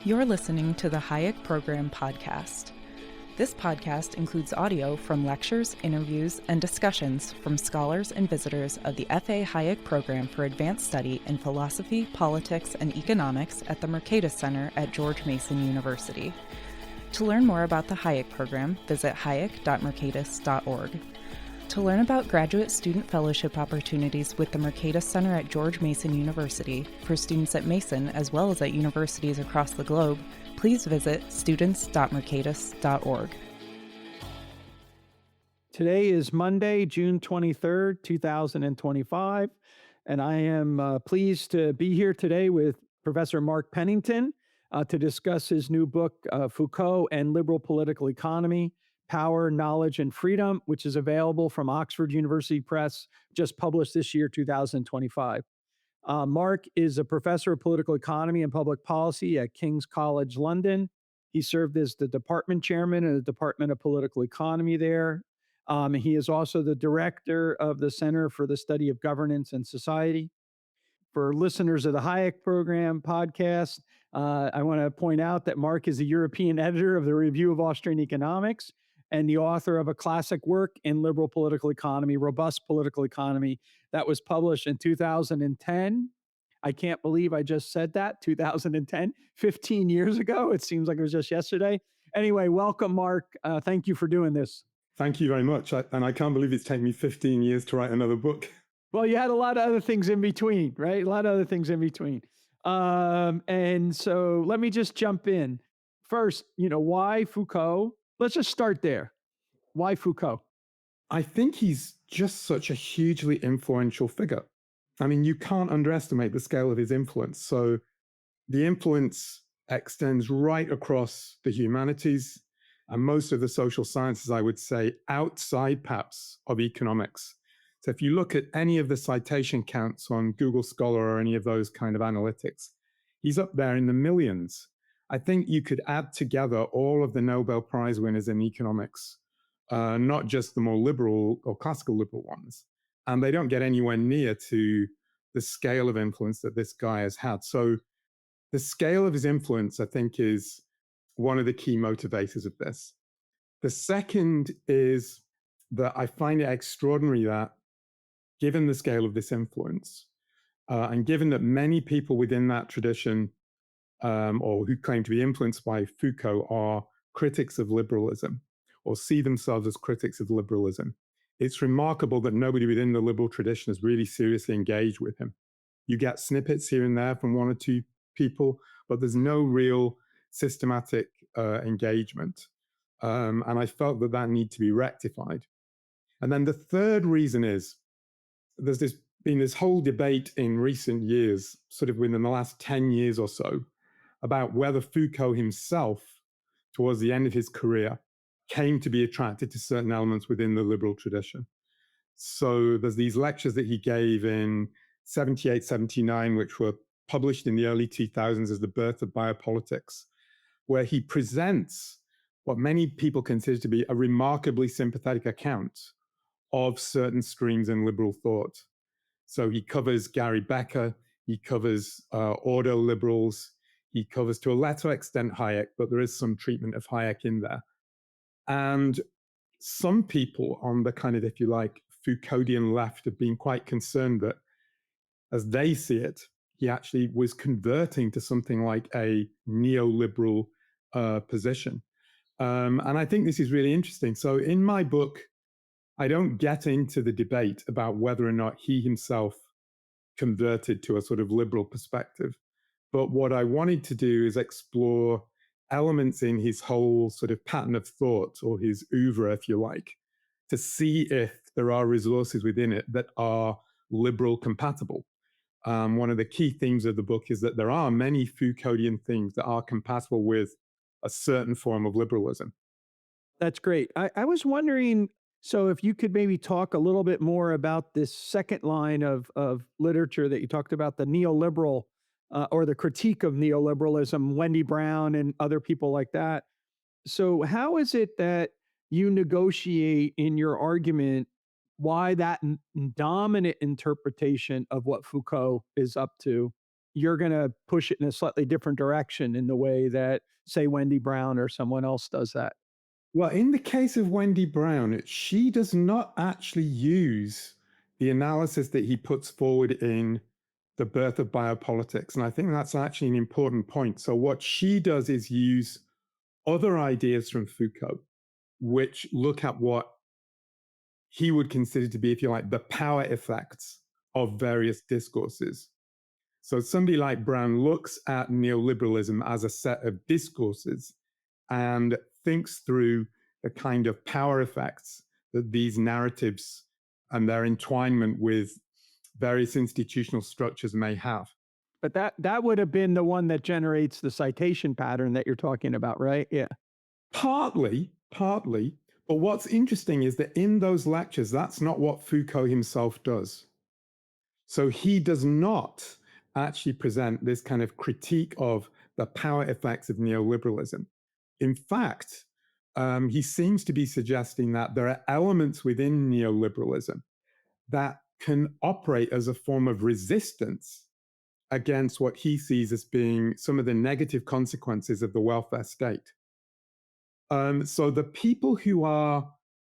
You're listening to the Hayek Program podcast. This podcast includes audio from lectures, interviews, and discussions from scholars and visitors of the F.A. Hayek Program for Advanced Study in Philosophy, Politics, and Economics at the Mercatus Center at George Mason University. To learn more about the Hayek Program, visit hayek.mercatus.org. To learn about graduate student fellowship opportunities with the Mercatus Center at George Mason University for students at Mason as well as at universities across the globe, please visit students.mercatus.org. Today is Monday, June 23rd, 2025, and I am pleased to be here today with Professor Mark Pennington to discuss his new book, Foucault and Liberal Political Economy, Power, Knowledge, and Freedom, which is available from Oxford University Press, just published this year, 2025. Mark is a professor of political economy and public policy at King's College London. He served as the department chairman in the Department of Political Economy there. He is also the director of the Center for the Study of Governance and Society. For listeners of the Hayek Program podcast, I want to point out that Mark is a European editor of the Review of Austrian Economics and the author of a classic work in liberal political economy, Robust Political Economy, that was published in 2010. I can't believe I just said that, 2010, 15 years ago. It seems like it was just yesterday. Anyway, welcome, Mark. Thank you for doing this. Thank you very much. And I can't believe it's taken me 15 years to write another book. Well, you had a lot of other things in between, right? A lot of other things in between. And so let me just jump in. First, why Foucault? Let's just start there. Why Foucault? I think he's just such a hugely influential figure. I mean, you can't underestimate the scale of his influence. So the influence extends right across the humanities and most of the social sciences, I would say, outside perhaps of economics. So if you look at any of the citation counts on Google Scholar or any of those kind of analytics, he's up there in the millions. I think you could add together all of the Nobel Prize winners in economics, not just the more liberal or classical liberal ones. And they don't get anywhere near to the scale of influence that this guy has had. So the scale of his influence, I think, is one of the key motivators of this. The second is that I find it extraordinary that, given the scale of this influence, and given that many people within that tradition or who claim to be influenced by Foucault are critics of liberalism or see themselves as critics of liberalism, it's remarkable that nobody within the liberal tradition has really seriously engaged with him. You get snippets here and there from one or two people, but there's no real systematic engagement. And I felt that needed to be rectified. And then the third reason is there's been this whole debate in recent years, sort of within the last 10 years or so, about whether Foucault himself, towards the end of his career, came to be attracted to certain elements within the liberal tradition. So there's these lectures that he gave in 78, 79, which were published in the early 2000s as The Birth of Biopolitics, where he presents what many people consider to be a remarkably sympathetic account of certain streams in liberal thought. So he covers Gary Becker, he covers ordo liberals, he covers to a lesser extent Hayek, but there is some treatment of Hayek in there. And some people on the kind of, if you like, Foucauldian left have been quite concerned that, as they see it, he actually was converting to something like a neoliberal position. And I think this is really interesting. So in my book, I don't get into the debate about whether or not he himself converted to a sort of liberal perspective. But what I wanted to do is explore elements in his whole sort of pattern of thought, or his oeuvre, if you like, to see if there are resources within it that are liberal compatible. One of the key themes of the book is that there are many Foucauldian themes that are compatible with a certain form of liberalism. That's great. I was wondering, so if you could maybe talk a little bit more about this second line of literature that you talked about, the neoliberal or the critique of neoliberalism, Wendy Brown and other people like that. So how is it that you negotiate in your argument why that dominant interpretation of what Foucault is up to you're going to push it in a slightly different direction in the way that, say, Wendy Brown or someone else does that. Well, in the case of Wendy Brown, she does not actually use the analysis that he puts forward in The Birth of Biopolitics. And I think that's actually an important point. So what she does is use other ideas from Foucault, which look at what he would consider to be, if you like, the power effects of various discourses. So somebody like Brown looks at neoliberalism as a set of discourses and thinks through the kind of power effects that these narratives and their entwinement with various institutional structures may have. But that would have been the one that generates the citation pattern that you're talking about, right? Yeah. Partly. But what's interesting is that in those lectures, that's not what Foucault himself does. So he does not actually present this kind of critique of the power effects of neoliberalism. In fact, he seems to be suggesting that there are elements within neoliberalism that can operate as a form of resistance against what he sees as being some of the negative consequences of the welfare state. So the people who are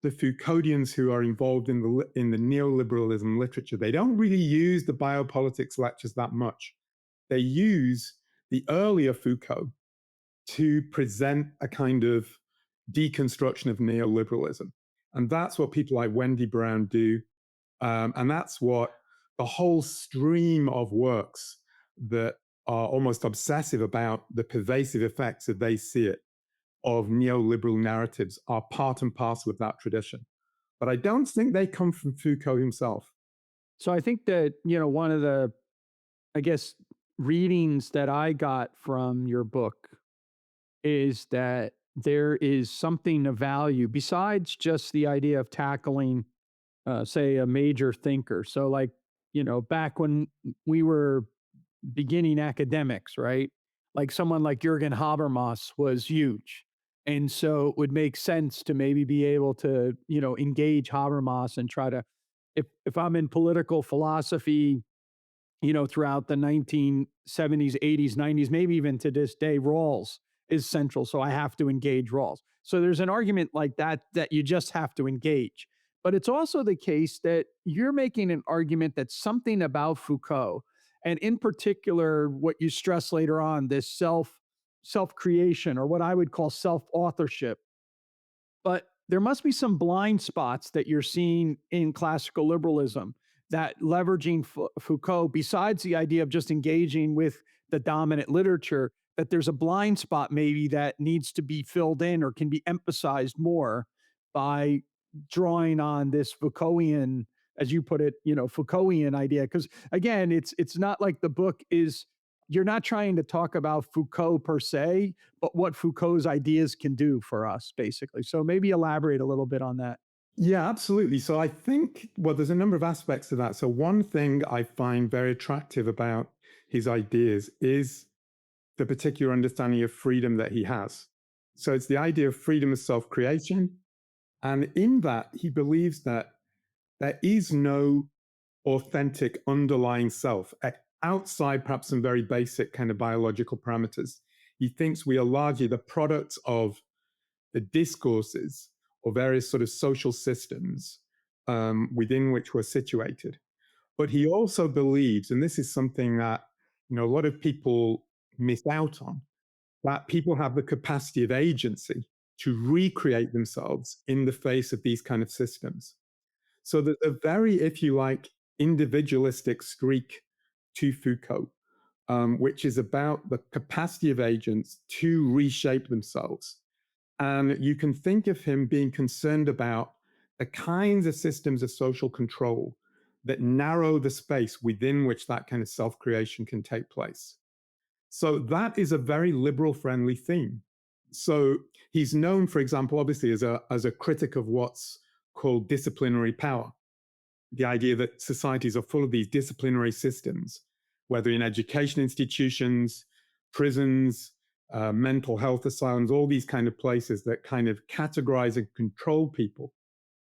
the Foucauldians who are involved in the neoliberalism literature, they don't really use the biopolitics lectures that much. They use the earlier Foucault to present a kind of deconstruction of neoliberalism. And that's what people like Wendy Brown do. And that's what the whole stream of works that are almost obsessive about the pervasive effects, as they see it, of neoliberal narratives are part and parcel of that tradition. But I don't think they come from Foucault himself. So I think that, one of the, I guess, readings that I got from your book is that there is something of value besides just the idea of tackling, say, a major thinker. So, like, back when we were beginning academics, right? Like someone like Jürgen Habermas was huge. And so it would make sense to maybe be able to, engage Habermas and try to, if I'm in political philosophy, throughout the 1970s, 80s, 90s, maybe even to this day, Rawls is central. So I have to engage Rawls. So there's an argument like that you just have to engage. But it's also the case that you're making an argument that something about Foucault, and in particular, what you stress later on, this self-creation, or what I would call self-authorship. But there must be some blind spots that you're seeing in classical liberalism that leveraging Foucault, besides the idea of just engaging with the dominant literature, that there's a blind spot maybe that needs to be filled in or can be emphasized more by drawing on this Foucaultian, as you put it, Foucaultian idea. Because again, it's not like the book is, you're not trying to talk about Foucault per se, but what Foucault's ideas can do for us, basically. So maybe elaborate a little bit on that. Yeah, absolutely. So I think, well, there's a number of aspects to that. So one thing I find very attractive about his ideas is the particular understanding of freedom that he has. So it's the idea of freedom of self-creation. And in that, he believes that there is no authentic underlying self outside perhaps some very basic kind of biological parameters. He thinks we are largely the product of the discourses or various sort of social systems within which we're situated. But he also believes, and this is something that a lot of people miss out on, that people have the capacity of agency to recreate themselves in the face of these kind of systems. So there's a very, if you like, individualistic streak to Foucault, which is about the capacity of agents to reshape themselves. And you can think of him being concerned about the kinds of systems of social control that narrow the space within which that kind of self-creation can take place. So that is a very liberal-friendly theme. So he's known, for example, obviously as a critic of what's called disciplinary power. The idea that societies are full of these disciplinary systems, whether in education institutions, prisons, mental health asylums, all these kind of places that kind of categorize and control people.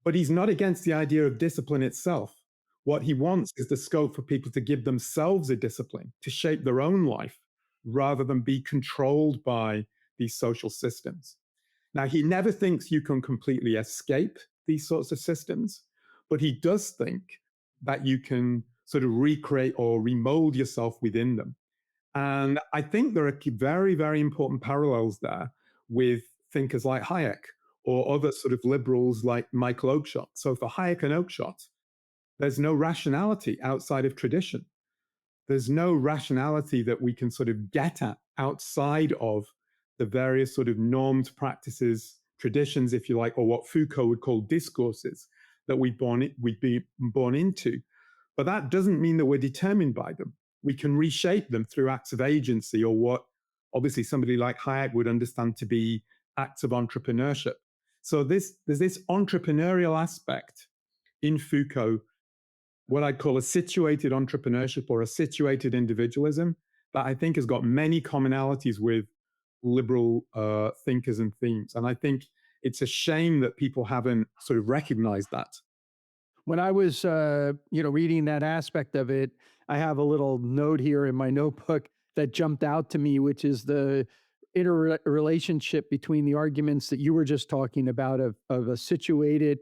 But he's not against the idea of discipline itself. What he wants is the scope for people to give themselves a discipline, to shape their own life, rather than be controlled by these social systems. Now, he never thinks you can completely escape these sorts of systems, but he does think that you can sort of recreate or remold yourself within them. And I think there are very, very important parallels there with thinkers like Hayek or other sort of liberals like Michael Oakeshott. So for Hayek and Oakeshott, there's no rationality outside of tradition. There's no rationality that we can sort of get at outside of the various sort of normed practices, traditions, if you like, or what Foucault would call discourses that we'd be born into. But that doesn't mean that we're determined by them. We can reshape them through acts of agency, or what obviously somebody like Hayek would understand to be acts of entrepreneurship. So there's this entrepreneurial aspect in Foucault, what I'd call a situated entrepreneurship or a situated individualism, that I think has got many commonalities with liberal thinkers and themes. And I think it's a shame that people haven't sort of recognized that. When I was, reading that aspect of it, I have a little note here in my notebook that jumped out to me, which is the interrelationship between the arguments that you were just talking about of a situated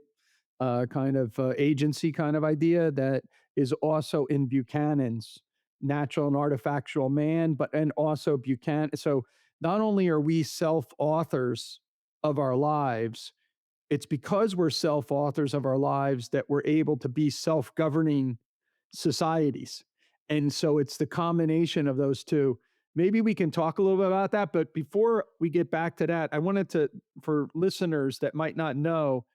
kind of agency kind of idea that is also in Buchanan's Natural and Artifactual Man, and also Buchanan. So not only are we self-authors of our lives, it's because we're self-authors of our lives that we're able to be self-governing societies. And so it's the combination of those two. Maybe we can talk a little bit about that, but before we get back to that, I wanted to, for listeners that might not know,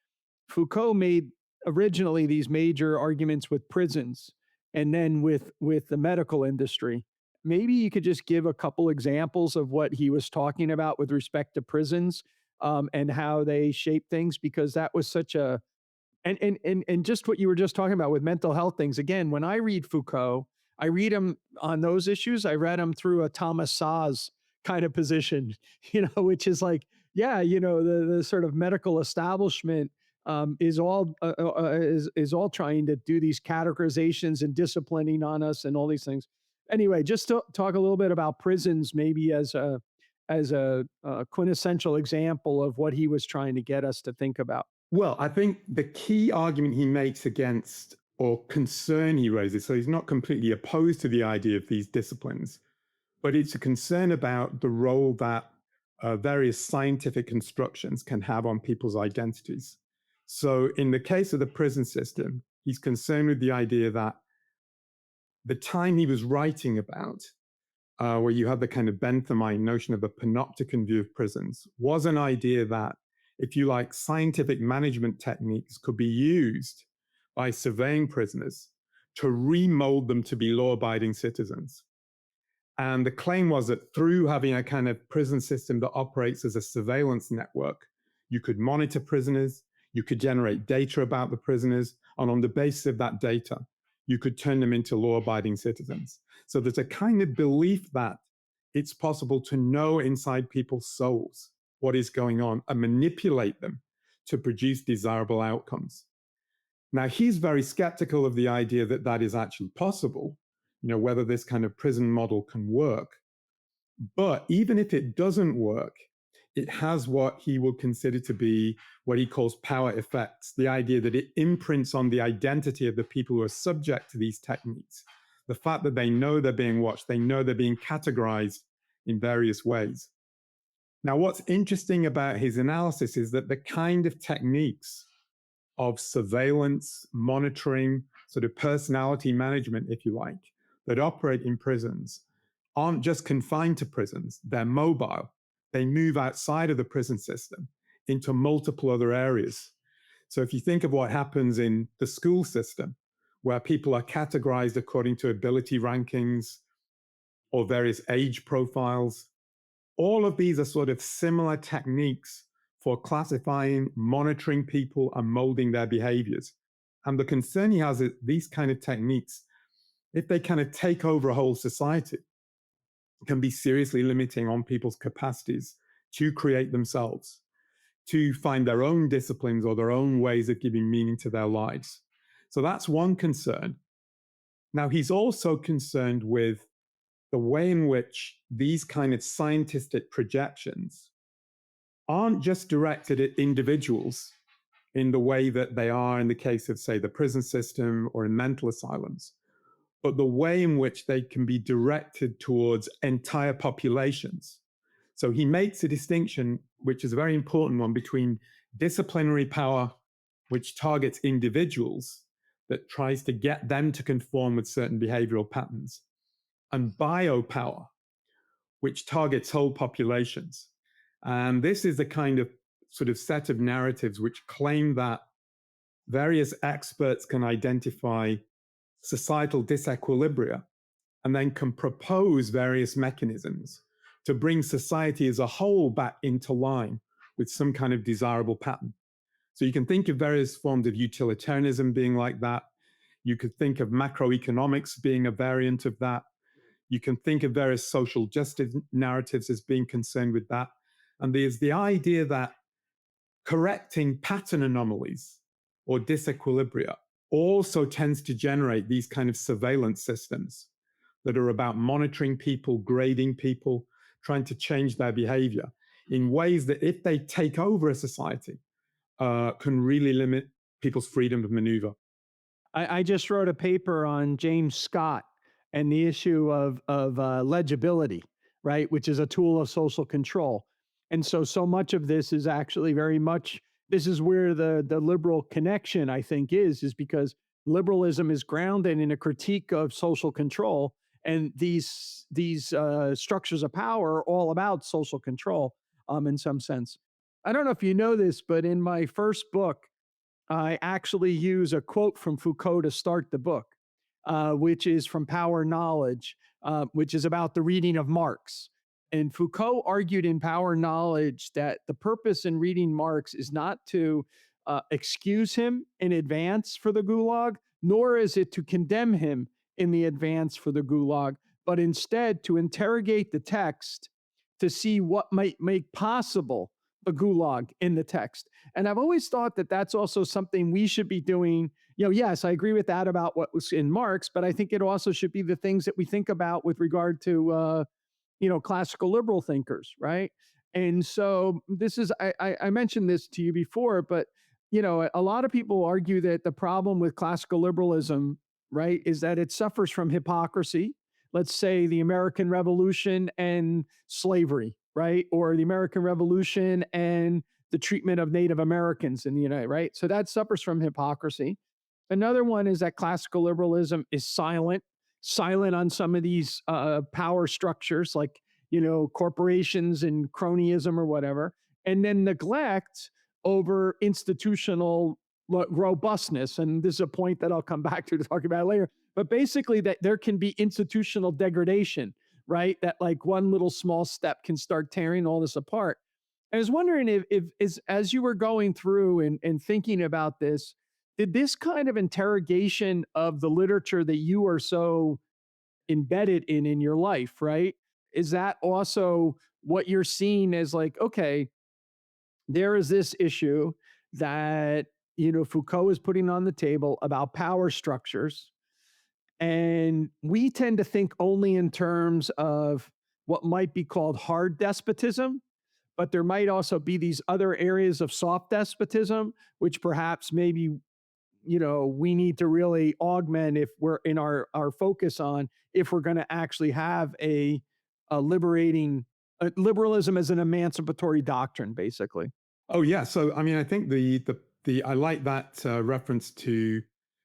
Foucault made originally these major arguments with prisons and then with the medical industry. Maybe you could just give a couple examples of what he was talking about with respect to prisons, and how they shape things, because that was such a, and just what you were just talking about with mental health things. Again, when I read Foucault, I read him on those issues. I read him through a Thomas Saz kind of position, which is like, yeah, the sort of medical establishment is all trying to do these categorizations and disciplining on us and all these things. Anyway, just to talk a little bit about prisons, maybe as a quintessential example of what he was trying to get us to think about. Well, I think the key argument he makes against, or concern he raises, so he's not completely opposed to the idea of these disciplines, but it's a concern about the role that various scientific constructions can have on people's identities. So in the case of the prison system, he's concerned with the idea that the time he was writing about, where you have the kind of Benthamite notion of a panopticon view of prisons, was an idea that, if you like, scientific management techniques could be used by surveying prisoners to remold them to be law-abiding citizens. And the claim was that through having a kind of prison system that operates as a surveillance network, you could monitor prisoners, you could generate data about the prisoners, and on the basis of that data, you could turn them into law-abiding citizens. So there's a kind of belief that it's possible to know inside people's souls what is going on and manipulate them to produce desirable outcomes. Now, he's very skeptical of the idea that that is actually possible, whether this kind of prison model can work. But even if it doesn't work, it has what he will consider to be what he calls power effects, the idea that it imprints on the identity of the people who are subject to these techniques. The fact that they know they're being watched, they know they're being categorized in various ways. Now, what's interesting about his analysis is that the kind of techniques of surveillance, monitoring, sort of personality management, if you like, that operate in prisons aren't just confined to prisons. They're mobile. They move outside of the prison system into multiple other areas. So if you think of what happens in the school system, where people are categorized according to ability rankings or various age profiles, all of these are sort of similar techniques for classifying, monitoring people, and molding their behaviors. And the concern he has is these kind of techniques, if they kind of take over a whole society, can be seriously limiting on people's capacities to create themselves, to find their own disciplines or their own ways of giving meaning to their lives. So that's one concern. Now, he's also concerned with the way in which these kind of scientific projections aren't just directed at individuals in the way that they are in the case of, say, the prison system or in mental asylums, but the way in which they can be directed towards entire populations. So he makes a distinction, which is a very important one, between disciplinary power, which targets individuals, that tries to get them to conform with certain behavioral patterns, and biopower, which targets whole populations. And this is the kind of sort of set of narratives which claim that various experts can identify societal disequilibria and then can propose various mechanisms to bring society as a whole back into line with some kind of desirable pattern. So you can think of various forms of utilitarianism being like that. You could think of macroeconomics being a variant of that. You can think of various social justice narratives as being concerned with that. And there's the idea that correcting pattern anomalies or disequilibria also tends to generate these kind of surveillance systems that are about monitoring people, grading people, trying to change their behavior in ways that, if they take over a society, can really limit people's freedom of maneuver. I just wrote a paper on James Scott and the issue of legibility, right, which is a tool of social control. And so much of this is actually very much, this is where the liberal connection, I think, is because liberalism is grounded in a critique of social control, and these structures of power are all about social control, in some sense. I don't know if you know this, but in my first book, I actually use a quote from Foucault to start the book, which is from Power Knowledge, which is about the reading of Marx. And Foucault argued in Power Knowledge that the purpose in reading Marx is not to excuse him in advance for the Gulag, nor is it to condemn him in the advance for the Gulag, but instead to interrogate the text to see what might make possible the Gulag in the text. And I've always thought that that's also something we should be doing. You know, yes, I agree with that about what was in Marx, but I think it also should be the things that we think about with regard to, classical liberal thinkers, right? And so this is, I mentioned this to you before, but, a lot of people argue that the problem with classical liberalism, right, is that it suffers from hypocrisy. Let's say the American Revolution and slavery, right? Or the American Revolution and the treatment of Native Americans in the United, right? So that suffers from hypocrisy. Another one is that classical liberalism is silent on some of these power structures, like, corporations and cronyism or whatever, and then neglect over institutional robustness. And this is a point that I'll come back to talk about later. But basically, that there can be institutional degradation, right? That like one little small step can start tearing all this apart. I was wondering if as you were going through and thinking about this, did this kind of interrogation of the literature that you are so embedded in your life, right? Is that also what you're seeing as like, okay, there is this issue that, Foucault is putting on the table about power structures. And we tend to think only in terms of what might be called hard despotism, but there might also be these other areas of soft despotism, which perhaps maybe, we need to really augment if we're in our focus on, if we're going to actually have a liberating liberalism as an emancipatory doctrine, basically. Oh yeah. So I mean, I think I like that reference to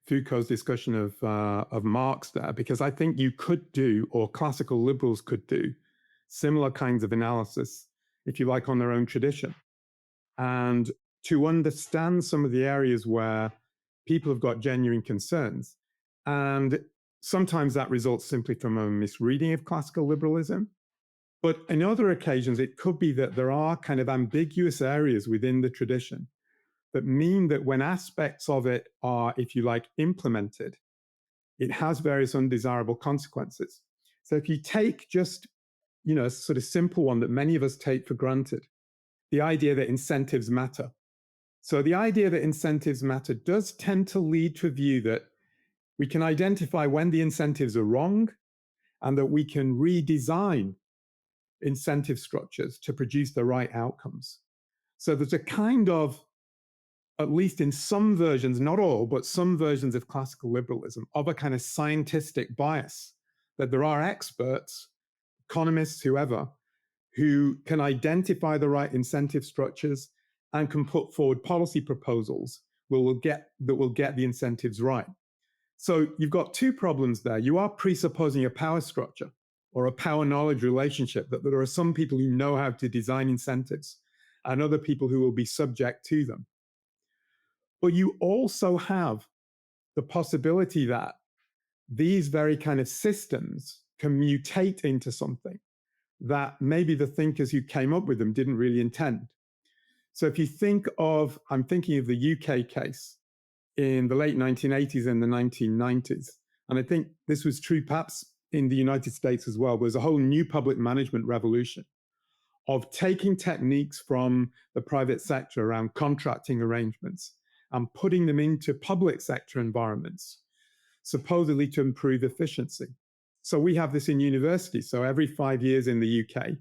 Foucault's discussion of Marx there, because I think you could do, or classical liberals could do, similar kinds of analysis, if you like, on their own tradition, and to understand some of the areas where people have got genuine concerns. And sometimes that results simply from a misreading of classical liberalism. But in other occasions, it could be that there are kind of ambiguous areas within the tradition that mean that when aspects of it are, if you like, implemented, it has various undesirable consequences. So if you take just, a sort of simple one that many of us take for granted, the idea that incentives matter. So the idea that incentives matter does tend to lead to a view that we can identify when the incentives are wrong and that we can redesign incentive structures to produce the right outcomes. So there's a kind of, at least in some versions, not all, but some versions of classical liberalism, of a kind of scientistic bias that there are experts, economists, whoever, who can identify the right incentive structures and can put forward policy proposals that will get the incentives right. So you've got two problems there. You are presupposing a power structure or a power-knowledge relationship, that there are some people who know how to design incentives and other people who will be subject to them. But you also have the possibility that these very kind of systems can mutate into something that maybe the thinkers who came up with them didn't really intend. So if you think of, I'm thinking of the UK case in the late 1980s and the 1990s, and I think this was true perhaps in the United States as well. There's a whole new public management revolution of taking techniques from the private sector around contracting arrangements and putting them into public sector environments, supposedly to improve efficiency. So we have this in universities. So every 5 years in the UK,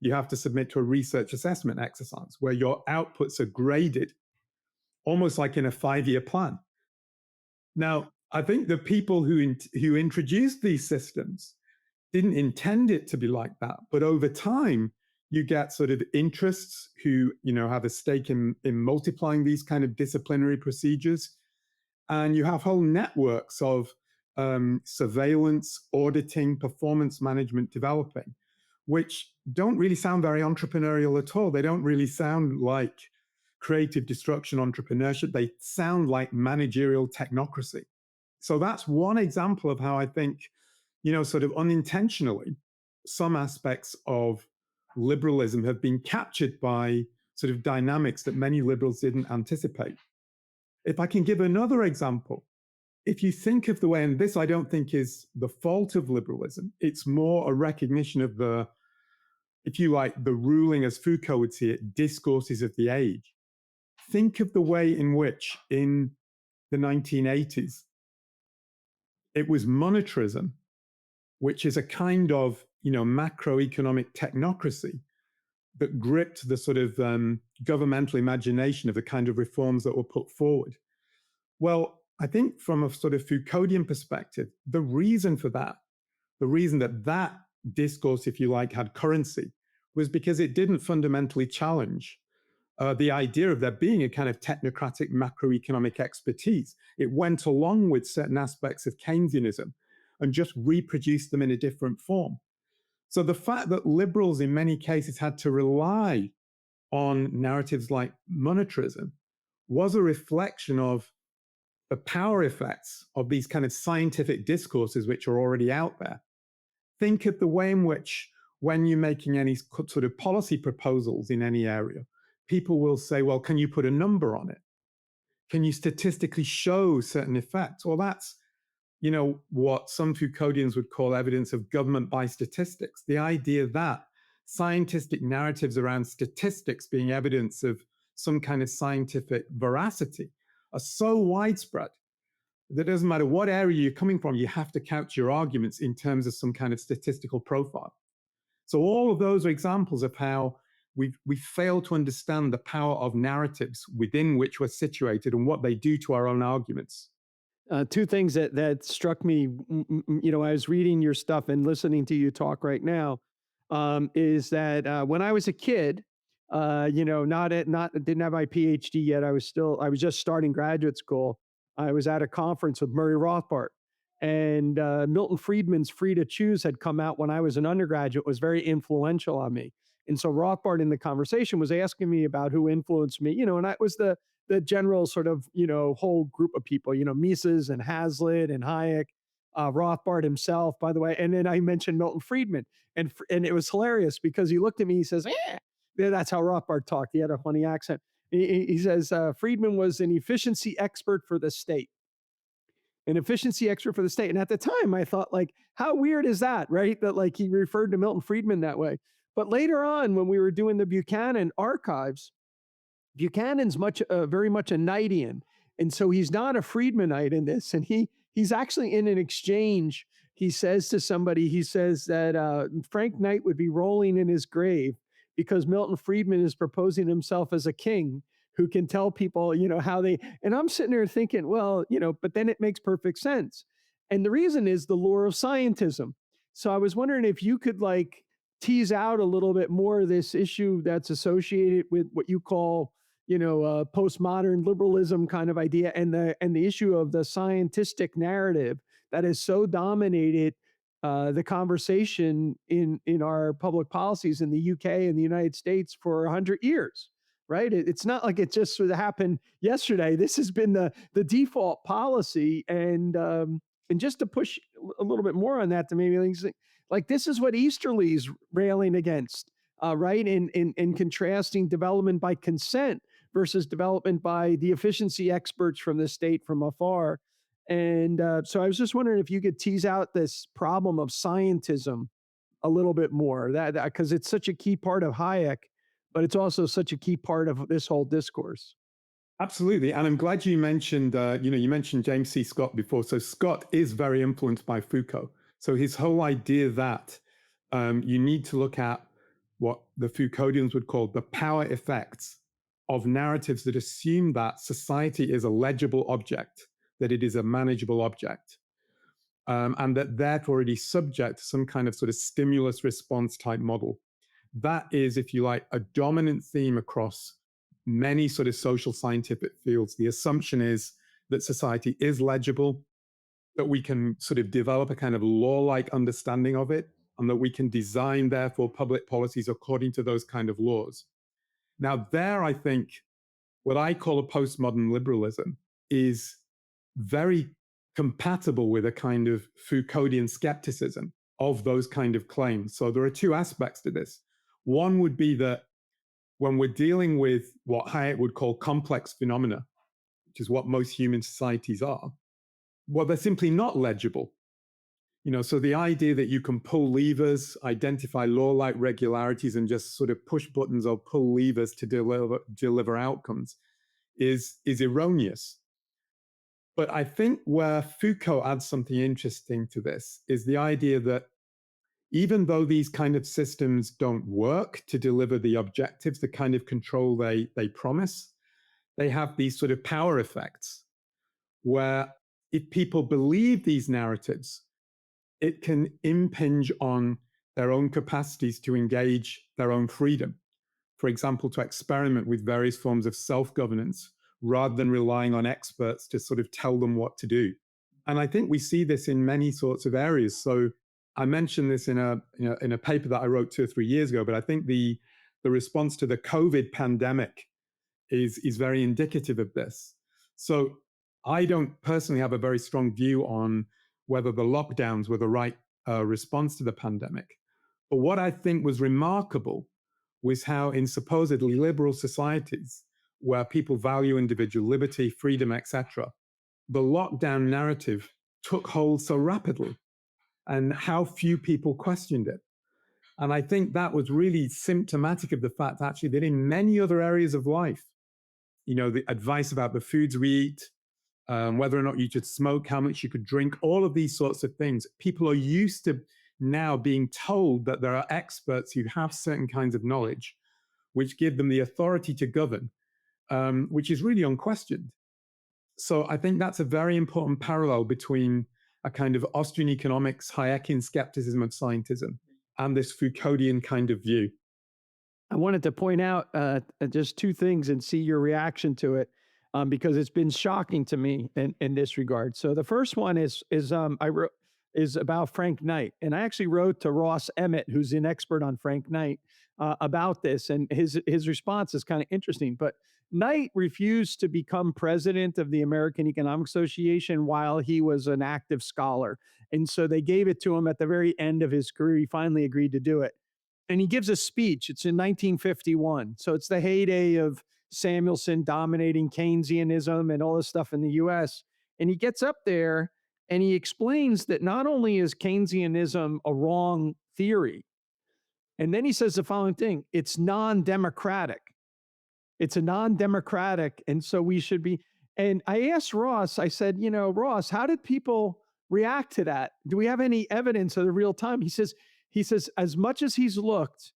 you have to submit to a research assessment exercise where your outputs are graded, almost like in a 5-year plan. Now, I think the people who introduced these systems didn't intend it to be like that, but over time, you get sort of interests who, have a stake in multiplying these kind of disciplinary procedures, and you have whole networks of surveillance, auditing, performance management developing, which don't really sound very entrepreneurial at all. They don't really sound like creative destruction entrepreneurship. They sound like managerial technocracy. So that's one example of how I think, sort of unintentionally, some aspects of liberalism have been captured by sort of dynamics that many liberals didn't anticipate. If I can give another example, if you think of the way, and this I don't think is the fault of liberalism, it's more a recognition of the, if you like, the ruling, as Foucault would see it, discourses of the age. Think of the way in which in the 1980s, it was monetarism, which is a kind of, macroeconomic technocracy that gripped the sort of governmental imagination of the kind of reforms that were put forward. Well, I think from a sort of Foucauldian perspective, the reason for that, the reason that that discourse, if you like, had currency, was because it didn't fundamentally challenge the idea of there being a kind of technocratic macroeconomic expertise. It went along with certain aspects of Keynesianism and just reproduced them in a different form. So the fact that liberals in many cases had to rely on narratives like monetarism was a reflection of the power effects of these kind of scientific discourses which are already out there. Think of the way in which, when you're making any sort of policy proposals in any area, people will say, well, can you put a number on it? Can you statistically show certain effects? Well, that's, what some Foucauldians would call evidence of government by statistics. The idea that scientific narratives around statistics being evidence of some kind of scientific veracity are so widespread that it doesn't matter what area you're coming from, you have to couch your arguments in terms of some kind of statistical profile. So all of those are examples of how we fail to understand the power of narratives within which we're situated and what they do to our own arguments. Two things that struck me, I was reading your stuff and listening to you talk right now, is that when I was a kid, didn't have my PhD yet. I was just starting graduate school. I was at a conference with Murray Rothbard, and Milton Friedman's Free to Choose had come out when I was an undergraduate. Was very influential on me. And so Rothbard in the conversation was asking me about who influenced me, and I was the general sort of, whole group of people, Mises and Hazlitt and Hayek, Rothbard himself, by the way. And then I mentioned Milton Friedman, and it was hilarious because he looked at me, he says, yeah, that's how Rothbard talked. He had a funny accent. He says, Friedman was an efficiency expert for the state. An efficiency expert for the state. And at the time I thought, like, how weird is that, right? That like he referred to Milton Friedman that way. But later on, when we were doing the Buchanan archives, Buchanan's very much a Knightian, and so he's not a Friedmanite in this. And he's actually in an exchange. He says to somebody, he says that Frank Knight would be rolling in his grave because Milton Friedman is proposing himself as a king who can tell people, how they. And I'm sitting there thinking, well, but then it makes perfect sense. And the reason is the lore of scientism. So I was wondering if you could tease out a little bit more of this issue that's associated with what you call postmodern liberalism kind of idea, and the issue of the scientistic narrative that has so dominated the conversation in our public policies in the UK and the United States for 100 years. Right? It's not like it just sort of happened yesterday. This has been the default policy, and just to push a little bit more on that, to maybe things like this is what Easterly's railing against, right? In contrasting development by consent versus development by the efficiency experts from the state from afar. And so I was just wondering if you could tease out this problem of scientism a little bit more, that because it's such a key part of Hayek, but it's also such a key part of this whole discourse. Absolutely. And I'm glad you mentioned, you mentioned James C. Scott before. So Scott is very influenced by Foucault. So his whole idea that you need to look at what the Foucauldians would call the power effects of narratives that assume that society is a legible object, that it is a manageable object, and that therefore it is subject to some kind of sort of stimulus response type model. That is, if you like, a dominant theme across many sort of social scientific fields. The assumption is that society is legible, that we can sort of develop a kind of law-like understanding of it, and that we can design, therefore, public policies according to those kind of laws. Now, there, I think, what I call a postmodern liberalism is very compatible with a kind of Foucauldian skepticism of those kind of claims. So there are two aspects to this. One would be that when we're dealing with what Hayek would call complex phenomena, which is what most human societies are, well, they're simply not legible. So the idea that you can pull levers, identify law-like regularities, and just sort of push buttons or pull levers to deliver outcomes is erroneous. But I think where Foucault adds something interesting to this is the idea that even though these kind of systems don't work to deliver the objectives, the kind of control they promise, they have these sort of power effects where if people believe these narratives, it can impinge on their own capacities to engage their own freedom. For example, to experiment with various forms of self-governance rather than relying on experts to sort of tell them what to do. And I think we see this in many sorts of areas. So I mentioned this in a paper that I wrote 2 or 3 years ago, but I think the response to the COVID pandemic is very indicative of this. So I don't personally have a very strong view on whether the lockdowns were the right response to the pandemic. But what I think was remarkable was how in supposedly liberal societies, where people value individual liberty, freedom, etc., the lockdown narrative took hold so rapidly, and how few people questioned it. And I think that was really symptomatic of the fact, actually, that in many other areas of life, the advice about the foods we eat, whether or not you should smoke, how much you could drink, all of these sorts of things, people are used to now being told that there are experts who have certain kinds of knowledge, which give them the authority to govern, which is really unquestioned. So I think that's a very important parallel between a kind of Austrian economics, Hayekian skepticism of scientism, and this Foucauldian kind of view. I wanted to point out just two things and see your reaction to it, because it's been shocking to me in this regard. So the first one is about Frank Knight, and I actually wrote to Ross Emmett, who's an expert on Frank Knight, about this, and his response is kind of interesting. But Knight refused to become president of the American Economic Association while he was an active scholar, and so they gave it to him at the very end of his career. He finally agreed to do it. And he gives a speech. It's in 1951. So it's the heyday of Samuelson dominating Keynesianism and all this stuff in the US. And he gets up there and he explains that not only is Keynesianism a wrong theory, and then he says the following thing: it's non-democratic. It's a non-democratic, and so we should be. And I asked Ross, I said, Ross, how did people react to that? Do we have any evidence of the real time? He says, as much as he's looked,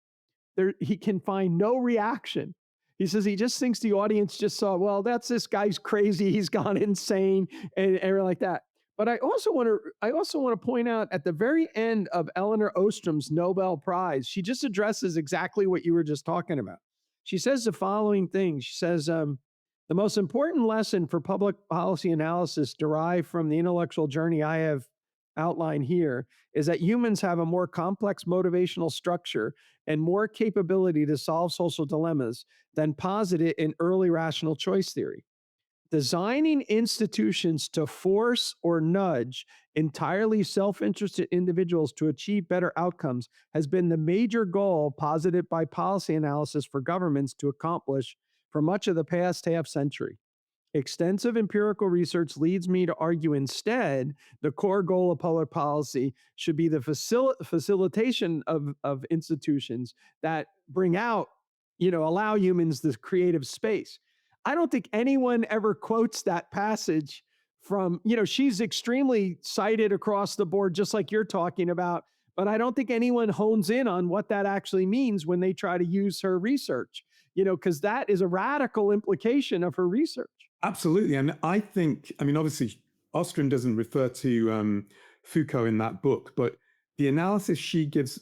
he can find no reaction. He says he just thinks the audience just saw, well, that's this guy's crazy, he's gone insane, and everything like that. But I also want to point out at the very end of Eleanor Ostrom's Nobel Prize, she just addresses exactly what you were just talking about. She says the following thing. She says, the most important lesson for public policy analysis derived from the intellectual journey I have outlined here is that humans have a more complex motivational structure and more capability to solve social dilemmas than posited in early rational choice theory. Designing institutions to force or nudge entirely self-interested individuals to achieve better outcomes has been the major goal posited by policy analysis for governments to accomplish for much of the past half century. Extensive empirical research leads me to argue instead the core goal of public policy should be the facilitation of institutions that bring out, allow humans this creative space. I don't think anyone ever quotes that passage from, she's extremely cited across the board, just like you're talking about, but I don't think anyone hones in on what that actually means when they try to use her research, because that is a radical implication of her research. Absolutely. And I think, obviously, Ostrom doesn't refer to Foucault in that book, but the analysis she gives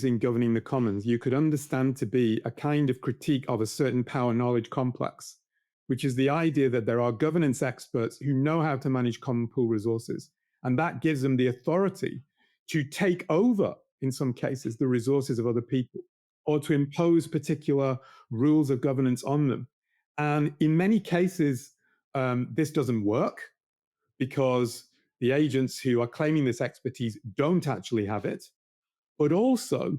in Governing the Commons, you could understand to be a kind of critique of a certain power-knowledge complex, which is the idea that there are governance experts who know how to manage common pool resources. And that gives them the authority to take over, in some cases, the resources of other people, or to impose particular rules of governance on them. And in many cases, this doesn't work because the agents who are claiming this expertise don't actually have it. But also,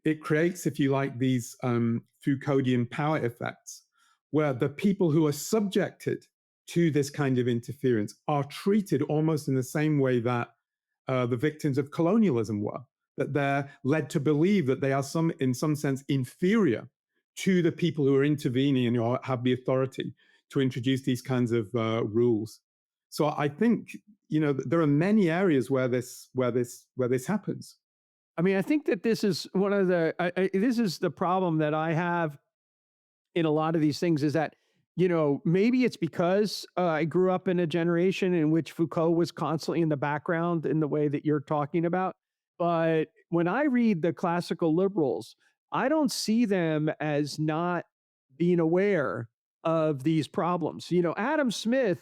it creates, if you like, these Foucauldian power effects, where the people who are subjected to this kind of interference are treated almost in the same way that the victims of colonialism were, that they're led to believe that they are in some sense inferior to the people who are intervening and who have the authority to introduce these kinds of rules. So I think, there are many areas where this happens. I think that this is one of this is the problem that I have in a lot of these things, is that, maybe it's because I grew up in a generation in which Foucault was constantly in the background in the way that you're talking about. But when I read the classical liberals, I don't see them as not being aware of these problems. Adam Smith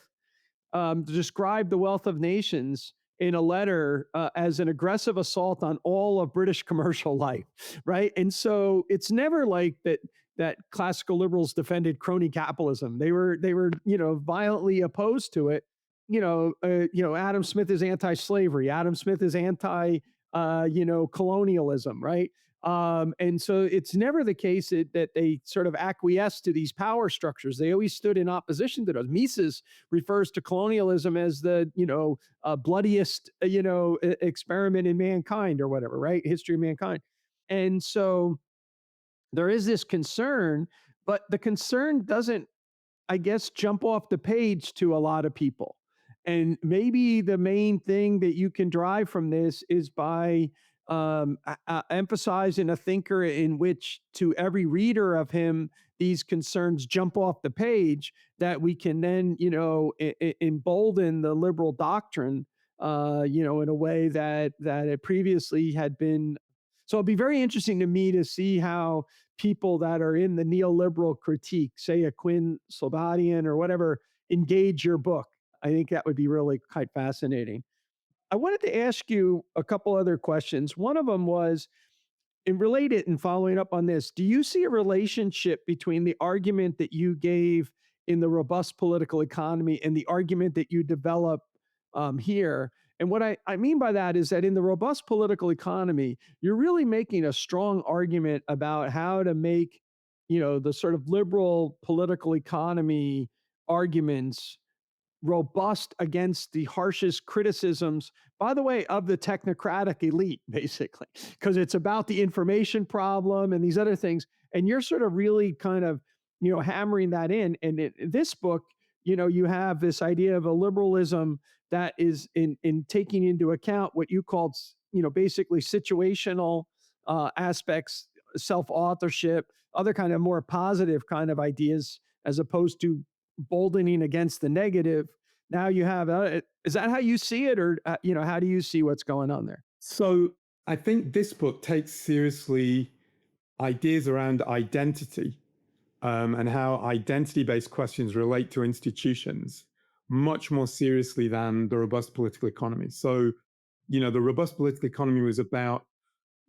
described The Wealth of Nations in a letter as an aggressive assault on all of British commercial life, right? And so it's never like that classical liberals defended crony capitalism. They were violently opposed to it. Adam Smith is anti-slavery. Adam Smith is anti colonialism, right? And so it's never the case that they sort of acquiesce to these power structures. They always stood in opposition to those. Mises refers to colonialism as the, bloodiest, experiment in mankind or whatever, right? History of mankind. And so there is this concern, but the concern doesn't, I guess, jump off the page to a lot of people. And maybe the main thing that you can drive from this is by emphasizing a thinker in which, to every reader of him, these concerns jump off the page, that we can then, embolden the liberal doctrine, in a way that it previously had been. So it'd be very interesting to me to see how people that are in the neoliberal critique, say a Quinn Slobodian or whatever, engage your book. I think that would be really quite fascinating. I wanted to ask you a couple other questions. One of them was, and related and following up on this, do you see a relationship between the argument that you gave in The Robust Political Economy and the argument that you develop here? And what I mean by that is that in The Robust Political Economy, you're really making a strong argument about how to make, the sort of liberal political economy arguments robust against the harshest criticisms, by the way, of the technocratic elite, basically, because it's about the information problem and these other things. And you're sort of really kind of hammering that in. And in this book, you have this idea of a liberalism that is in taking into account what you called, basically situational aspects, self-authorship, other kind of more positive kind of ideas, as opposed to boldening against the negative. Now you have, is that how you see it? Or, how do you see what's going on there? So I think this book takes seriously ideas around identity and how identity-based questions relate to institutions much more seriously than the robust political economy. So, the robust political economy was about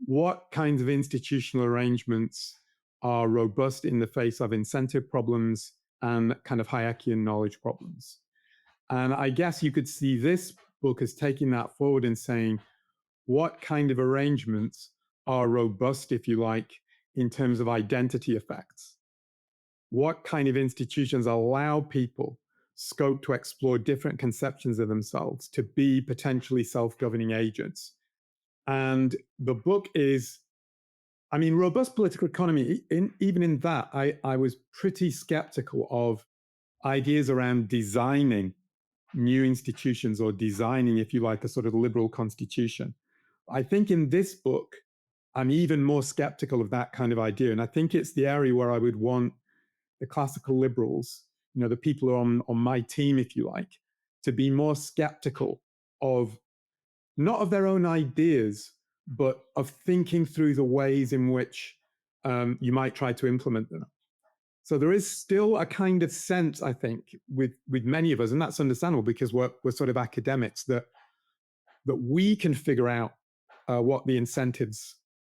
what kinds of institutional arrangements are robust in the face of incentive problems and kind of Hayekian knowledge problems. And I guess you could see this book as taking that forward and saying, what kind of arrangements are robust, if you like, in terms of identity effects? What kind of institutions allow people scope to explore different conceptions of themselves, to be potentially self-governing agents? And the book is, robust political economy, even in that, I was pretty skeptical of ideas around designing new institutions or designing, if you like, a sort of liberal constitution. I think in this book, I'm even more skeptical of that kind of idea. And I think it's the area where I would want the classical liberals, the people on my team, if you like, to be more skeptical of, not of their own ideas, but of thinking through the ways in which you might try to implement them. So there is still a kind of sense, I think, with many of us, and that's understandable because we're sort of academics, that we can figure out what the incentives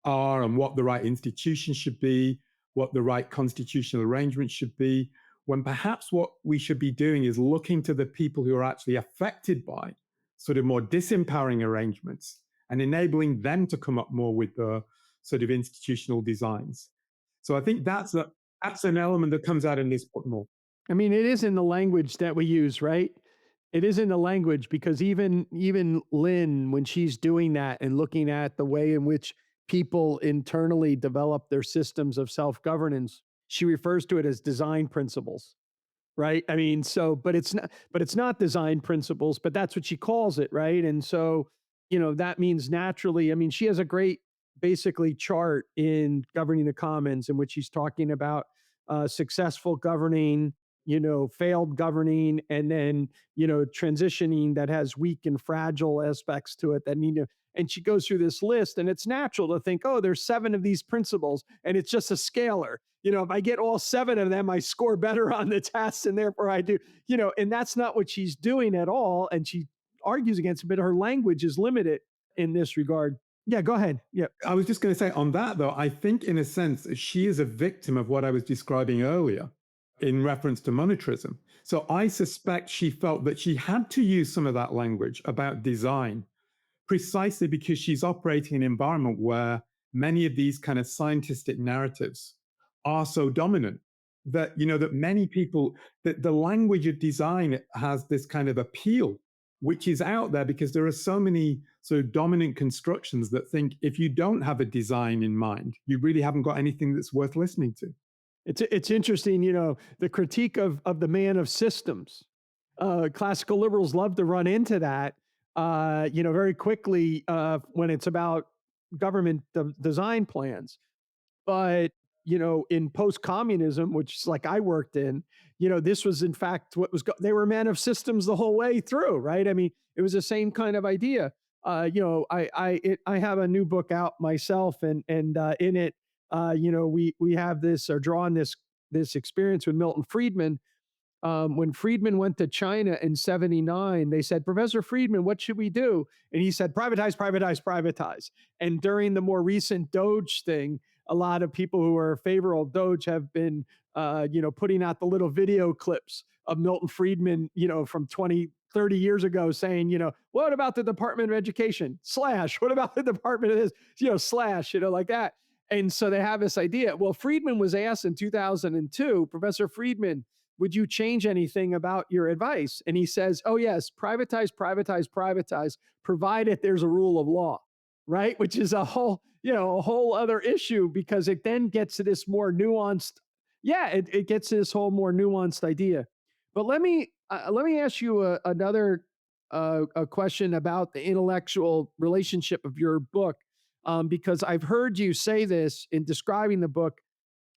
are and what the right institution should be, what the right constitutional arrangement should be, when perhaps what we should be doing is looking to the people who are actually affected by sort of more disempowering arrangements and enabling them to come up more with the sort of institutional designs. So I think that's an element that comes out in this book more. It is in the language that we use, right? It is in the language, because even Lynn, when she's doing that and looking at the way in which people internally develop their systems of self-governance, she refers to it as design principles, right? But it's not design principles, but that's what she calls it, right? And so, that means naturally, she has a great basically chart in Governing the Commons in which she's talking about successful governing, failed governing, and then, transitioning that has weak and fragile aspects to it that need to, and she goes through this list, and it's natural to think, oh, there's 7 of these principles, and it's just a scalar. If I get all 7 of them, I score better on the test, and therefore I do, and that's not what she's doing at all. And she argues against it, but her language is limited in this regard. Yeah, go ahead. Yeah. I was just going to say on that, though, I think in a sense, she is a victim of what I was describing earlier in reference to monetarism. So I suspect she felt that she had to use some of that language about design precisely because she's operating in an environment where many of these kind of scientific narratives are so dominant that, that many people, that the language of design has this kind of appeal, which is out there because there are so many sort of dominant constructions that think if you don't have a design in mind, you really haven't got anything that's worth listening to. It's interesting, the critique of the man of systems. Classical liberals love to run into that, very quickly when it's about government design plans. But, in post-communism, which is like I worked in, this was in fact what was, they were men of systems the whole way through, right? It was the same kind of idea. I have a new book out myself, and in it, we have this, or drawn this experience with Milton Friedman. When Friedman went to China in '79, they said, Professor Friedman, what should we do? And he said, privatize, privatize, privatize. And during the more recent Doge thing, a lot of people who are favorable of Doge have been, putting out the little video clips of Milton Friedman, from 20, 30 years ago saying, what about the Department of Education? Slash. What about the Department of this? Slash, like that. And so they have this idea. Well, Friedman was asked in 2002, Professor Friedman, would you change anything about your advice? And he says, oh, yes, privatize, privatize, privatize, provided there's a rule of law, right? Which is a whole other issue, because it then gets to this more nuanced Yeah, it gets this whole more nuanced idea. But let me ask you another a question about the intellectual relationship of your book, because I've heard you say this in describing the book,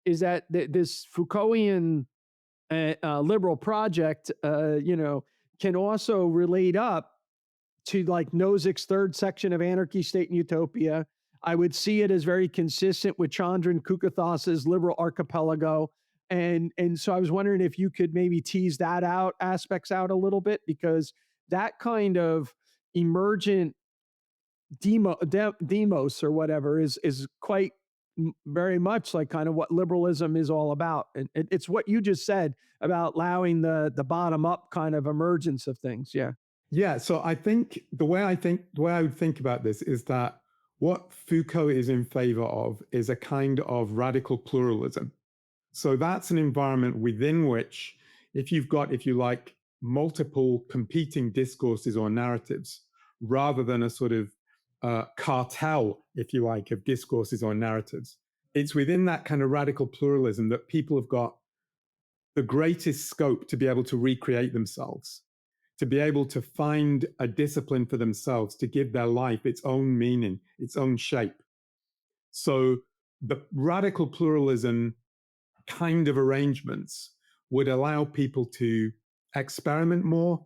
is that this Foucaultian liberal project, can also relate up to like Nozick's third section of Anarchy, State, and Utopia. I would see it as very consistent with Chandran Kukathas's Liberal Archipelago. And so I was wondering if you could maybe tease that out, aspects out a little bit, because that kind of emergent demos or whatever is quite very much like kind of what liberalism is all about. And it's what you just said about allowing the bottom up kind of emergence of things. Yeah. Yeah, so the way I would think about this is that what Foucault is in favor of is a kind of radical pluralism. So that's an environment within which, if you've got, if you like, multiple competing discourses or narratives, rather than a sort of cartel, if you like, of discourses or narratives, it's within that kind of radical pluralism that people have got the greatest scope to be able to recreate themselves, to be able to find a discipline for themselves, to give their life its own meaning, its own shape. So the radical pluralism kind of arrangements would allow people to experiment more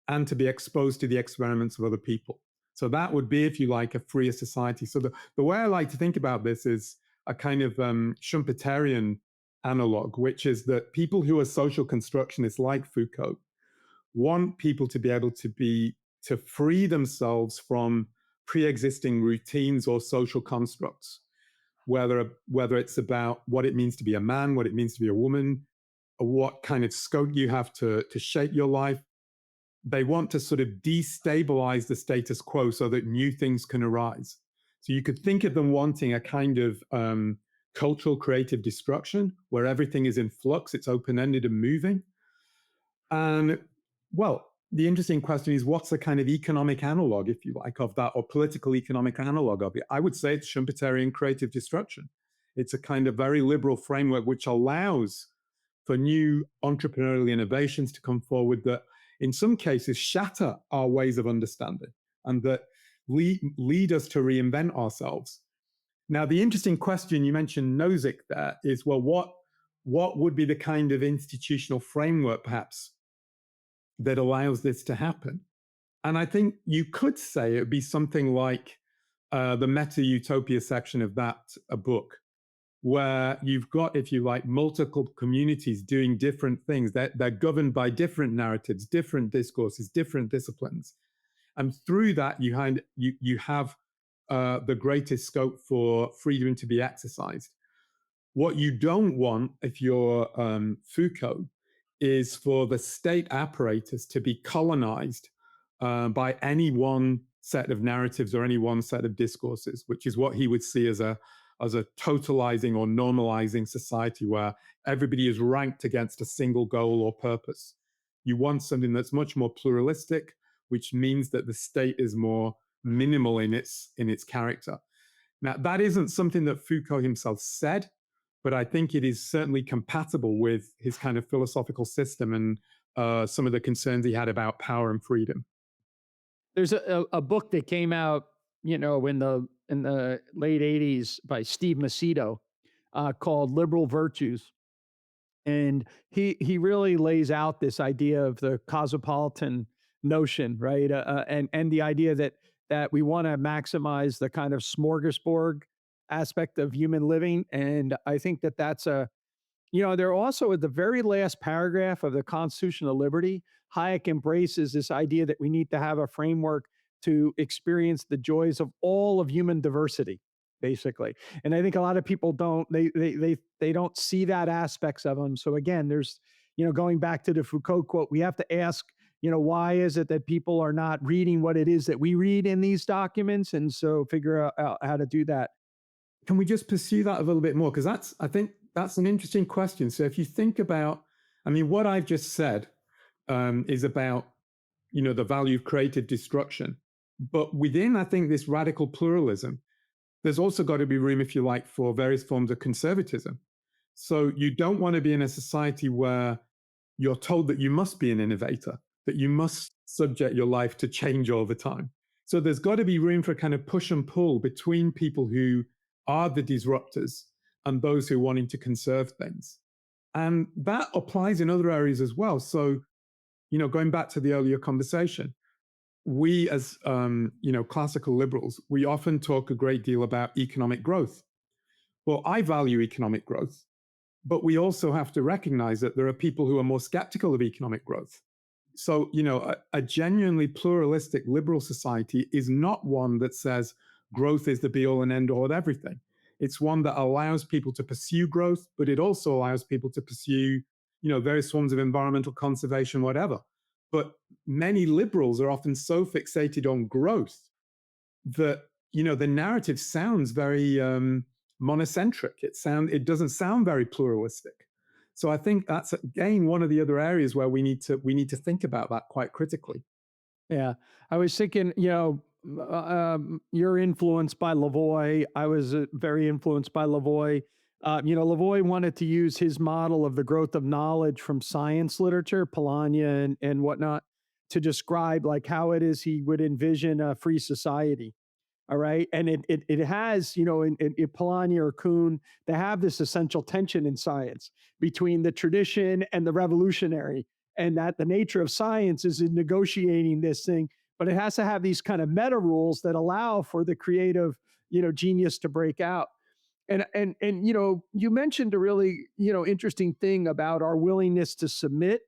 and to be exposed to the experiments of other people. So that would be, if you like, a freer society. So the way I like to think about this is a kind of Schumpeterian analog, which is that people who are social constructionists like Foucault want people to be able to free themselves from pre-existing routines or social constructs, whether it's about what it means to be a man, what it means to be a woman, or what kind of scope you have to shape your life. They want to sort of destabilize the status quo so that new things can arise. So you could think of them wanting a kind of cultural creative destruction where everything is in flux, it's open-ended and moving. And well, the interesting question is, what's the kind of economic analog, if you like, of that, or political economic analog of it? I would say it's Schumpeterian creative destruction. It's a kind of very liberal framework which allows for new entrepreneurial innovations to come forward that in some cases shatter our ways of understanding and that lead us to reinvent ourselves. Now, the interesting question, you mentioned Nozick there, is, well, what would be the kind of institutional framework perhaps that allows this to happen? And I think you could say it would be something like the meta-utopia section of that book, where you've got, if you like, multiple communities doing different things. They're governed by different narratives, different discourses, different disciplines. And through that, you have the greatest scope for freedom to be exercised. What you don't want, if you're Foucault, is for the state apparatus to be colonized by any one set of narratives or any one set of discourses, which is what he would see as a totalizing or normalizing society where everybody is ranked against a single goal or purpose. You want something that's much more pluralistic, which means that the state is more minimal in its character. Now, that isn't something that Foucault himself said, but I think it is certainly compatible with his kind of philosophical system and some of the concerns he had about power and freedom. There's a book that came out, in the late 80s by Steve Macedo called Liberal Virtues. And he really lays out this idea of the cosmopolitan notion, right? And the idea that we want to maximize the kind of smorgasbord aspect of human living. And I think that's they're also at the very last paragraph of the Constitution of Liberty, Hayek embraces this idea that we need to have a framework to experience the joys of all of human diversity, basically. And I think a lot of people they don't see that aspects of them. So again, there's, going back to the Foucault quote, we have to ask, why is it that people are not reading what it is that we read in these documents? And so figure out how to do that. Can we just pursue that a little bit more? Because I think that's an interesting question. So if you think about, what I've just said is about, the value of creative destruction. But within, I think, this radical pluralism, there's also got to be room, if you like, for various forms of conservatism. So you don't want to be in a society where you're told that you must be an innovator, that you must subject your life to change all the time. So there's got to be room for kind of push and pull between people who are the disruptors and those who are wanting to conserve things. And that applies in other areas as well. So, going back to the earlier conversation, we as classical liberals, we often talk a great deal about economic growth. Well, I value economic growth, but we also have to recognize that there are people who are more skeptical of economic growth. So, a genuinely pluralistic liberal society is not one that says growth is the be all and end all of everything. It's one that allows people to pursue growth, but it also allows people to pursue, various forms of environmental conservation, whatever. But many liberals are often so fixated on growth that, the narrative sounds very monocentric. It doesn't sound very pluralistic. So I think that's, again, one of the other areas where we need to think about that quite critically. Yeah, I was thinking, you're influenced by Lavoie. I was very influenced by Lavoie. Lavoie wanted to use his model of the growth of knowledge from science literature, Polanyi and whatnot, to describe like how it is he would envision a free society. All right. And it has, in Polanyi or Kuhn, they have this essential tension in science between the tradition and the revolutionary, and that the nature of science is in negotiating this thing, but it has to have these kind of meta rules that allow for the creative, genius to break out. And you mentioned a really, interesting thing about our willingness to submit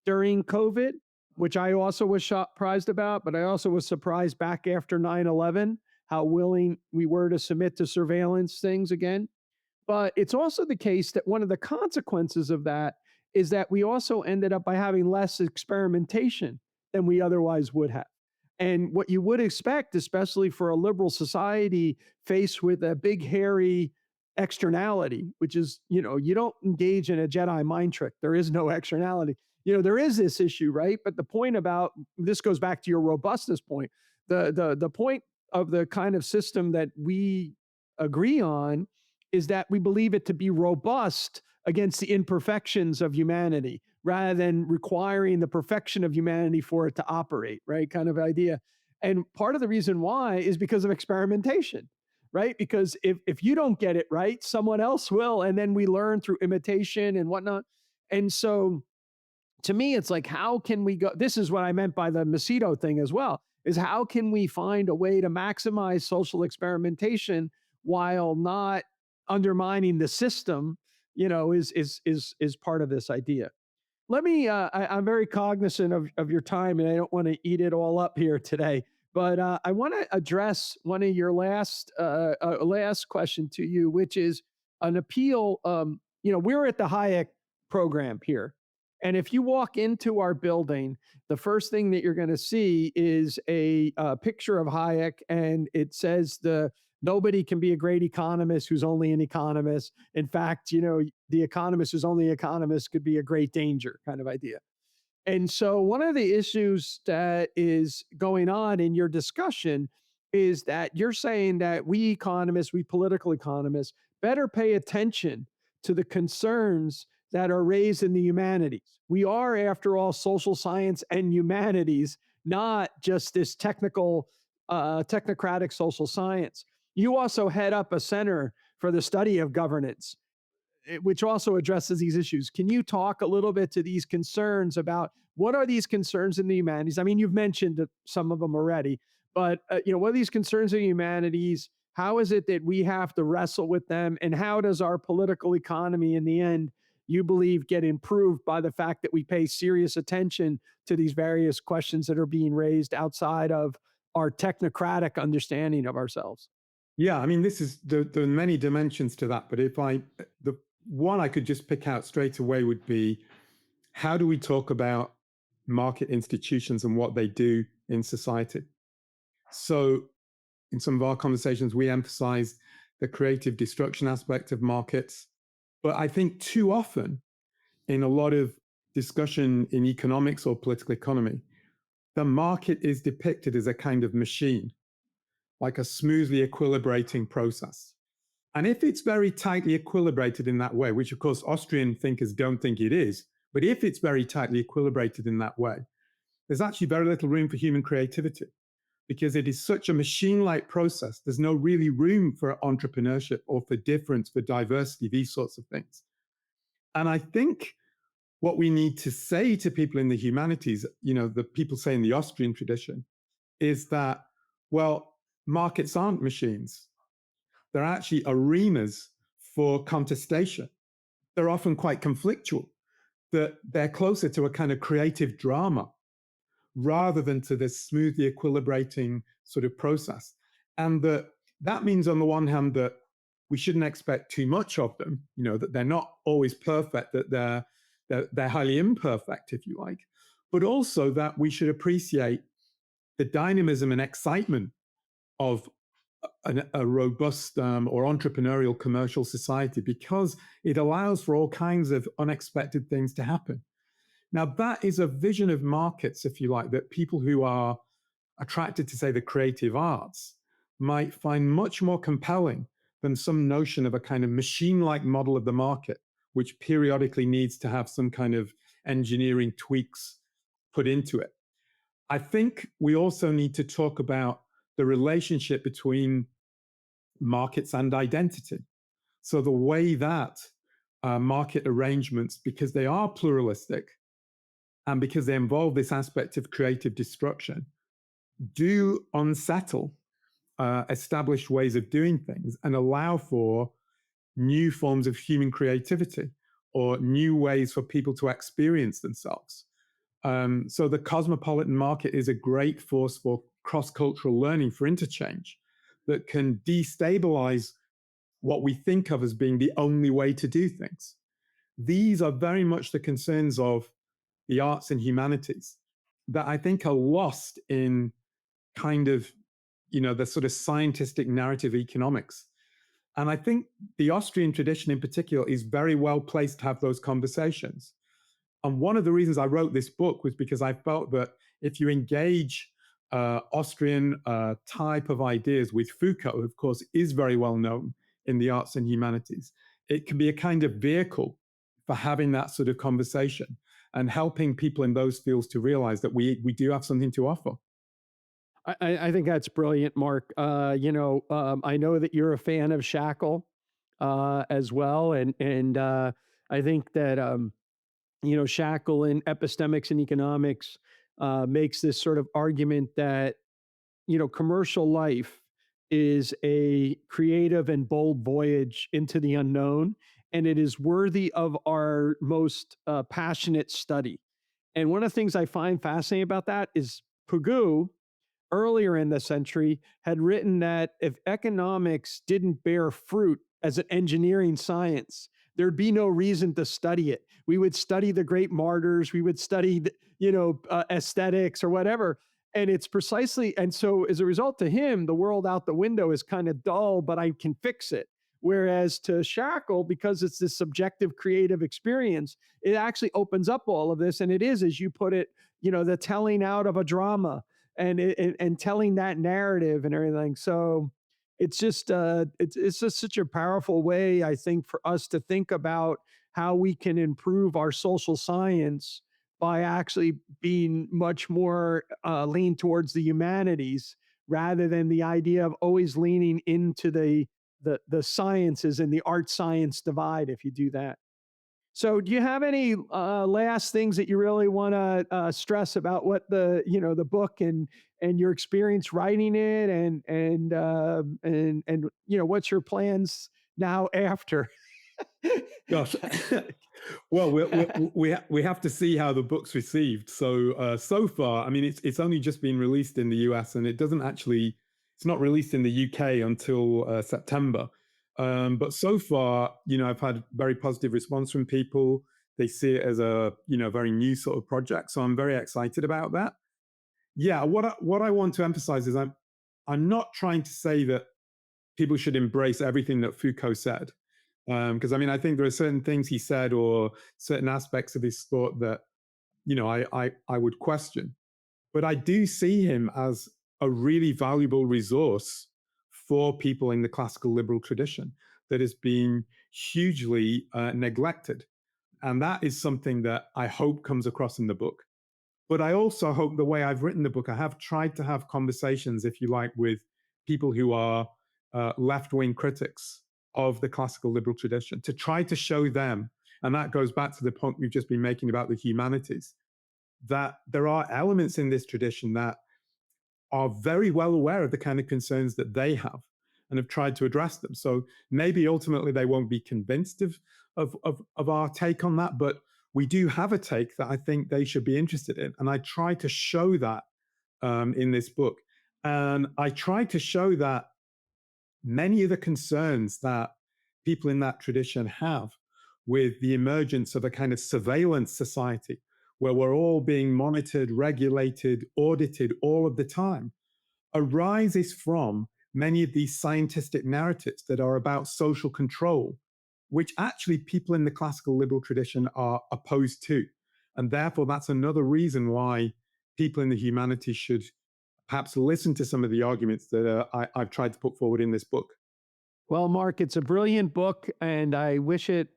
during COVID, which I also was surprised about, but I also was surprised back after 9/11 how willing we were to submit to surveillance things again. But it's also the case that one of the consequences of that is that we also ended up by having less experimentation than we otherwise would have. And what you would expect, especially for a liberal society faced with a big, hairy externality, which is, you don't engage in a Jedi mind trick. There is no externality. There is this issue, right? But the point about this goes back to your robustness point. The point of the kind of system that we agree on is that we believe it to be robust against the imperfections of humanity rather than requiring the perfection of humanity for it to operate, right? Kind of idea. And part of the reason why is because of experimentation, right? Because if you don't get it right, someone else will. And then we learn through imitation and whatnot. And so to me, it's like, how can we go? This is what I meant by the Macedo thing as well, is how can we find a way to maximize social experimentation while not undermining the system, is part of this idea. Let me, I'm very cognizant of your time and I don't want to eat it all up here today, but I want to address one of your last question to you, which is an appeal. We're at the Hayek program here. And if you walk into our building, the first thing that you're going to see is a picture of Hayek, and it says nobody can be a great economist who's only an economist. In fact, the economist who's only an economist could be a great danger kind of idea. And so one of the issues that is going on in your discussion is that you're saying that we economists, we political economists, better pay attention to the concerns that are raised in the humanities. We are, after all, social science and humanities, not just this technocratic social science. You also head up a center for the study of governance, which also addresses these issues. Can you talk a little bit to these concerns about what are these concerns in the humanities? I mean, you've mentioned some of them already, but what are these concerns in the humanities? How is it that we have to wrestle with them? And how does our political economy in the end, you believe, get improved by the fact that we pay serious attention to these various questions that are being raised outside of our technocratic understanding of ourselves? Yeah, I mean, this is there are many dimensions to that, but the one I could just pick out straight away would be, how do we talk about market institutions and what they do in society? So in some of our conversations, we emphasize the creative destruction aspect of markets. But I think too often in a lot of discussion in economics or political economy, the market is depicted as a kind of machine, like a smoothly equilibrating process. And if it's very tightly equilibrated in that way, which of course Austrian thinkers don't think it is, but if it's very tightly equilibrated in that way, there's actually very little room for human creativity because it is such a machine-like process. There's no really room for entrepreneurship or for difference, for diversity, these sorts of things. And I think what we need to say to people in the humanities, the people say in the Austrian tradition, is that, well, markets aren't machines. They're actually arenas for contestation. They're often quite conflictual, that they're closer to a kind of creative drama rather than to this smoothly equilibrating sort of process. And that means, on the one hand, that we shouldn't expect too much of them, that they're not always perfect, that they're highly imperfect, if you like, but also that we should appreciate the dynamism and excitement of a robust or entrepreneurial commercial society, because it allows for all kinds of unexpected things to happen. Now, that is a vision of markets, if you like, that people who are attracted to, say, the creative arts might find much more compelling than some notion of a kind of machine-like model of the market, which periodically needs to have some kind of engineering tweaks put into it. I think we also need to talk about the relationship between markets and identity. So the way that market arrangements, because they are pluralistic and because they involve this aspect of creative destruction, do unsettle established ways of doing things and allow for new forms of human creativity or new ways for people to experience themselves. So the cosmopolitan market is a great force for cross-cultural learning, for interchange, that can destabilize what we think of as being the only way to do things. These are very much the concerns of the arts and humanities that I think are lost in kind of, the sort of scientific narrative economics. And I think the Austrian tradition in particular is very well placed to have those conversations. And one of the reasons I wrote this book was because I felt that if you engage Austrian type of ideas with Foucault, who of course is very well known in the arts and humanities, it can be a kind of vehicle for having that sort of conversation and helping people in those fields to realize that we do have something to offer. I think that's brilliant, Mark. I know that you're a fan of Shackle as well, and I think that Shackle in Epistemics and Economics makes this sort of argument that commercial life is a creative and bold voyage into the unknown, and it is worthy of our most passionate study. And one of the things I find fascinating about that is Pugou, earlier in the century, had written that if economics didn't bear fruit as an engineering science, there'd be no reason to study it. We would study the great martyrs, we would study, aesthetics or whatever. And it's precisely, and so as a result to him, the world out the window is kind of dull, but I can fix it. Whereas to Shackle, because it's this subjective creative experience, it actually opens up all of this. And it is, as you put it, the telling out of a drama and telling that narrative and everything. So it's just it's just such a powerful way, I think, for us to think about how we can improve our social science by actually being much more lean towards the humanities rather than the idea of always leaning into the sciences and the art science divide. If you do that. So, do you have any last things that you really want to stress about what the book and your experience writing it, and what's your plans now after? Gosh, well, we have to see how the book's received. So far, I mean, it's only just been released in the US, and it's not released in the UK until September. But so far, I've had very positive response from people. They see it as a very new sort of project, so I'm very excited about that. Yeah, what I want to emphasize is I'm not trying to say that people should embrace everything that Foucault said, because I think there are certain things he said or certain aspects of his thought that I would question. But I do see him as a really valuable resource for people in the classical liberal tradition. that has been hugely neglected. And that is something that I hope comes across in the book. But I also hope the way I've written the book, I have tried to have conversations, if you like, with people who are left-wing critics of the classical liberal tradition, to try to show them, and that goes back to the point we've just been making about the humanities, that there are elements in this tradition that are very well aware of the kind of concerns that they have and have tried to address them. So maybe ultimately they won't be convinced of our take on that, but we do have a take that I think they should be interested in. And I try to show that in this book. And I try to show that many of the concerns that people in that tradition have with the emergence of a kind of surveillance society where we're all being monitored, regulated, audited all of the time, arises from many of these scientific narratives that are about social control, which actually people in the classical liberal tradition are opposed to. And therefore, that's another reason why people in the humanities should perhaps listen to some of the arguments that I've tried to put forward in this book. Well, Mark, it's a brilliant book, and I wish it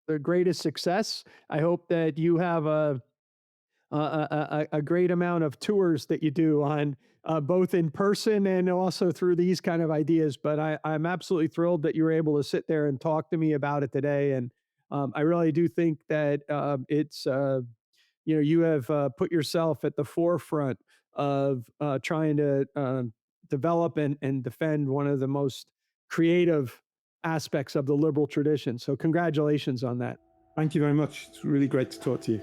the greatest success. I hope that you have a great amount of tours that you do on both in person and also through these kind of ideas. But I'm absolutely thrilled that you were able to sit there and talk to me about it today. And I really do think that it's, you have put yourself at the forefront of trying to develop and defend one of the most creative aspects of the liberal tradition. So congratulations on that. Thank you very much. It's really great to talk to you.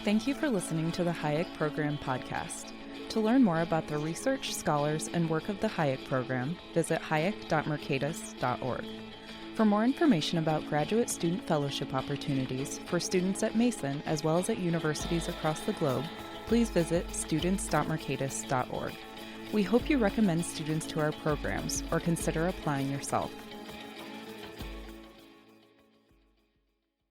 Thank you for listening to the Hayek Program podcast. To learn more about the research, scholars, and work of the Hayek Program, visit hayek.mercatus.org. For more information about graduate student fellowship opportunities for students at Mason as well as at universities across the globe, please visit students.mercatus.org. We hope you recommend students to our programs or consider applying yourself.